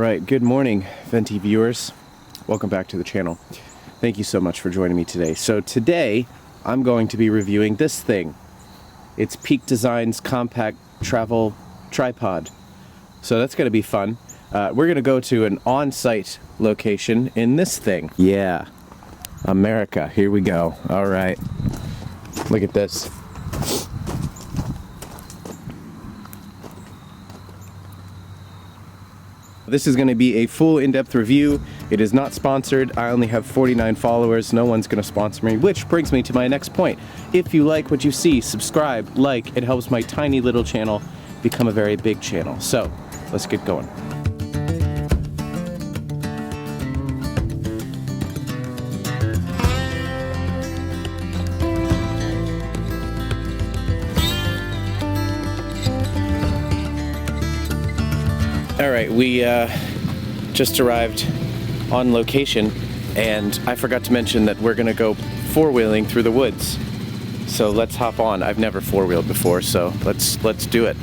Alright, good morning, Venti viewers. Welcome back to the channel. Thank you so much for joining me today. So today, I'm going to be reviewing this thing. It's Peak Design's compact travel tripod. So that's going to be fun. We're going to go to an on-site location in this thing. Yeah, America, here we go. Alright, look at this. This is going to be a full in-depth review. It is not sponsored. I only have 49 followers. No one's going to sponsor me, which brings me to my next point. If you like what you see, subscribe, like. It helps my tiny little channel become a very big channel. So, let's get going. Alright, we just arrived on location, and I forgot to mention that we're gonna go four-wheeling through the woods. So let's hop on. I've never four-wheeled before, so let's do it.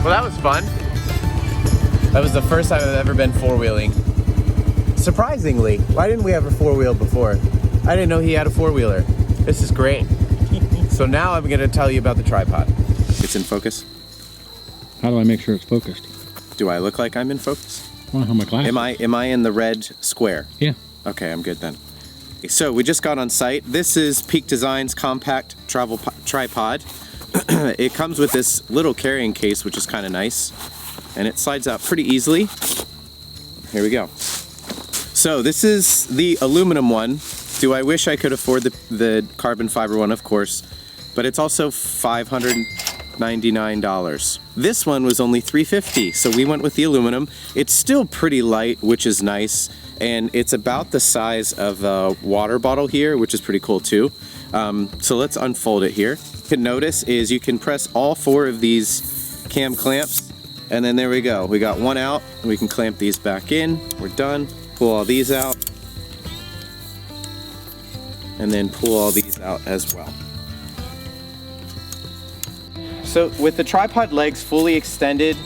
Well, that was fun. That was the first time I've ever been four-wheeling. Surprisingly, why didn't we ever four-wheel before? I didn't know he had a four-wheeler. This is great. So now I'm going to tell you about the tripod. It's in focus. How do I make sure it's focused? Do I look like I'm in focus? I don't have my glasses. Am I in the red square? Yeah. Okay, I'm good then. So we just got on site. This is Peak Design's compact travel tripod. It comes with this little carrying case, which is kind of nice, and it slides out pretty easily. Here we go. So this is the aluminum one. Do I wish I could afford the carbon fiber one? Of course, but it's also $599. This one was only $350, so we went with the aluminum. It's still pretty light, which is nice, and it's about the size of a water bottle here, which is pretty cool too. So let's unfold it here. You can notice is you can press all four of these cam clamps, and then there we go. We got one out, and we can clamp these back in. We're done. Pull all these out, and then pull all these out as well. So with the tripod legs fully extended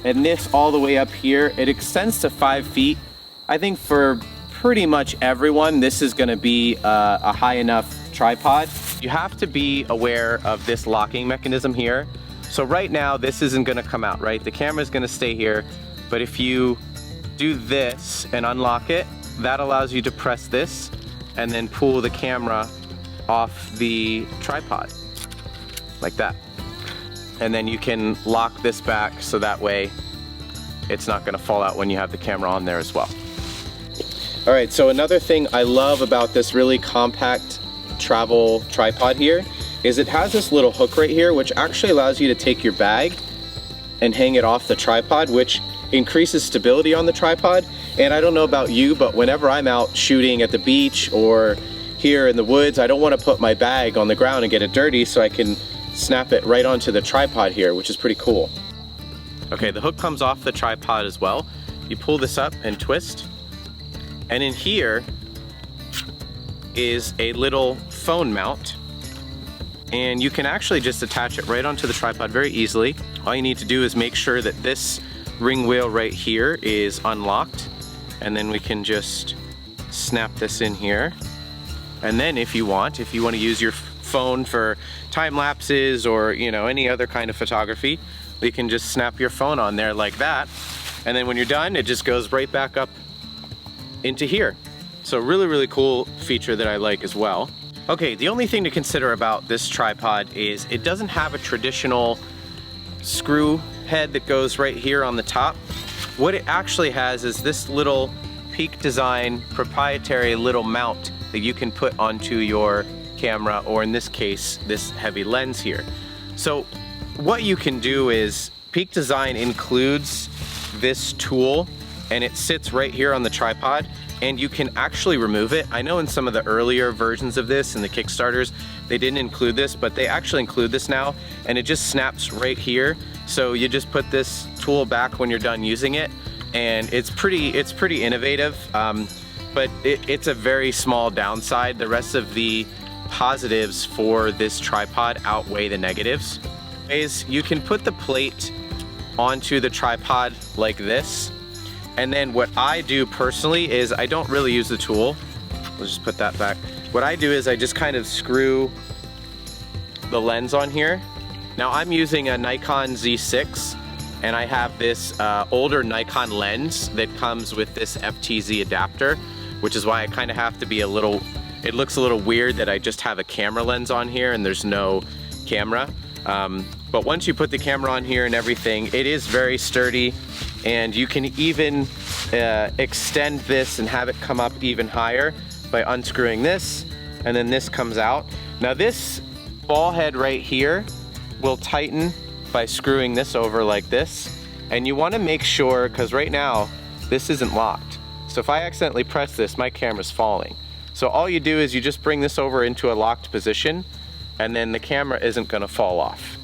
and this all the way up here, it extends to 5 feet. I think for pretty much everyone, this is gonna be a high enough tripod. You have to be aware of this locking mechanism here. So right now, this isn't gonna come out, right? The camera's gonna stay here, but if you do this and unlock it, that allows you to press this and then pull the camera off the tripod, like that. And then you can lock this back so that way it's not gonna fall out when you have the camera on there as well. All right, so another thing I love about this really compact travel tripod here is it has this little hook right here, which actually allows you to take your bag and hang it off the tripod, which increases stability on the tripod. And I don't know about you, but whenever I'm out shooting at the beach or here in the woods, I don't want to put my bag on the ground and get it dirty, so I can snap it right onto the tripod here, which is pretty cool. Okay, the hook comes off the tripod as well. You pull this up and twist, and in here is a little phone mount, and you can actually just attach it right onto the tripod very easily. All you need to do is make sure that this ring wheel right here is unlocked, and then we can just snap this in here. And then if you want to use your phone for time lapses or any other kind of photography, you can just snap your phone on there like that, and then when you're done, it just goes right back up into here. So really cool feature that I like as well. Okay, the only thing to consider about this tripod is it doesn't have a traditional screw head that goes right here on the top. What it actually has is this little Peak Design proprietary little mount that you can put onto your camera, or in this case, this heavy lens here. So what you can do is Peak Design includes this tool and it sits right here on the tripod, and you can actually remove it. I know in some of the earlier versions of this, in the Kickstarters, they didn't include this, but they actually include this now, and it just snaps right here. So you just put this tool back when you're done using it, and it's pretty innovative, but it's a very small downside. The rest of the positives for this tripod outweigh the negatives. You can put the plate onto the tripod like this, and then what I do personally is I don't really use the tool. Let's just put that back. What I do is I just kind of screw the lens on here. Now I'm using a Nikon Z6, and I have this older Nikon lens that comes with this FTZ adapter, which is why I kind of have to be a little, it looks a little weird that I just have a camera lens on here and there's no camera. But once you put the camera on here and everything, it is very sturdy, and you can even extend this and have it come up even higher by unscrewing this, and then this comes out. Now this ball head right here will tighten by screwing this over like this, and you want to make sure, because right now this isn't locked. So if I accidentally press this, my camera's falling. So all you do is you just bring this over into a locked position, and then the camera isn't going to fall off.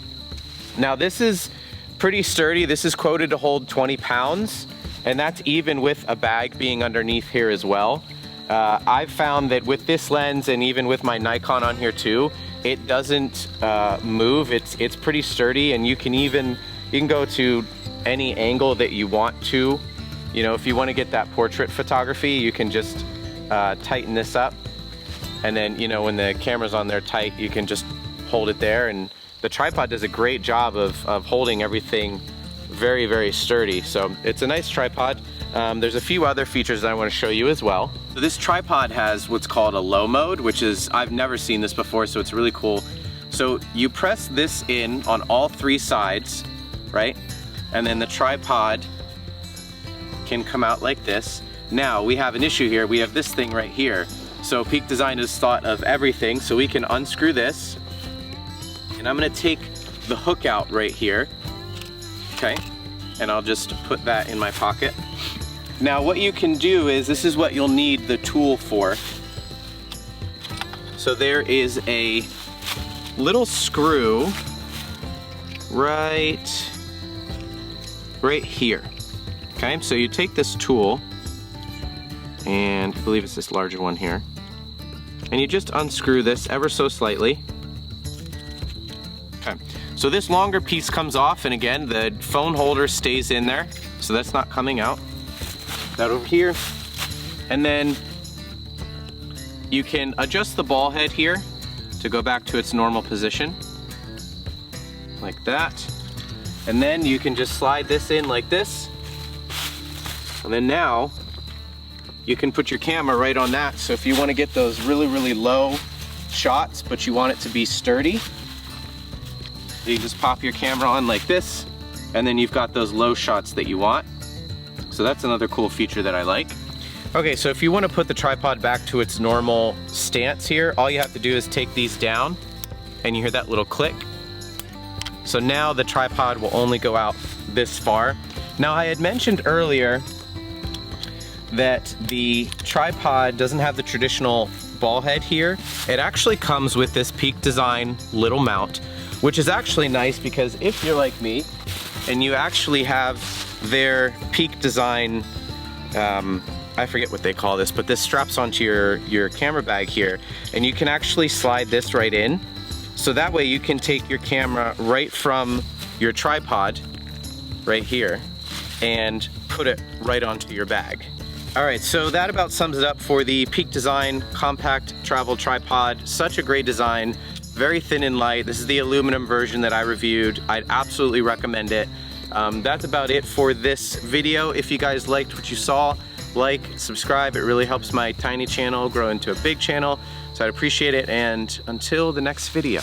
Now this is pretty sturdy. This is quoted to hold 20 pounds, and that's even with a bag being underneath here as well. I've found that with this lens, and even with my Nikon on here too, it doesn't move. It's pretty sturdy, and you can go to any angle that you want to. You know, if you want to get that portrait photography, you can just tighten this up, and then, you know, when the camera's on there tight, you can just hold it there, and the tripod does a great job of holding everything very, very sturdy. So it's a nice tripod. There's a few other features that I want to show you as well. So this tripod has what's called a low mode, which is, I've never seen this before, so it's really cool. So you press this in on all three sides, right? And then the tripod can come out like this. Now we have an issue here. We have this thing right here. So Peak Design has thought of everything. So we can unscrew this, and I'm gonna take the hook out right here, okay? And I'll just put that in my pocket. Now what you can do is, this is what you'll need the tool for. So there is a little screw right here, okay? So you take this tool, and I believe it's this larger one here, and you just unscrew this ever so slightly. Okay, so this longer piece comes off, and again, the phone holder stays in there, so that's not coming out. That over here. And then you can adjust the ball head here to go back to its normal position, like that. And then you can just slide this in like this. And then now you can put your camera right on that. So if you want to get those really, really low shots, but you want it to be sturdy, you just pop your camera on like this, and then you've got those low shots that you want. So that's another cool feature that I like. Okay, so if you want to put the tripod back to its normal stance here, all you have to do is take these down, and you hear that little click. So now the tripod will only go out this far. Now I had mentioned earlier that the tripod doesn't have the traditional ball head here. It actually comes with this Peak Design little mount, which is actually nice, because if you're like me and you actually have their Peak Design, I forget what they call this, but this straps onto your camera bag here, and you can actually slide this right in. So that way you can take your camera right from your tripod right here and put it right onto your bag. All right, so that about sums it up for the Peak Design Compact Travel Tripod. Such a great design, very thin and light. This is the aluminum version that I reviewed. I'd absolutely recommend it. That's about it for this video. If you guys liked what you saw, like, subscribe. It really helps my tiny channel grow into a big channel, so I'd appreciate it. And until the next video.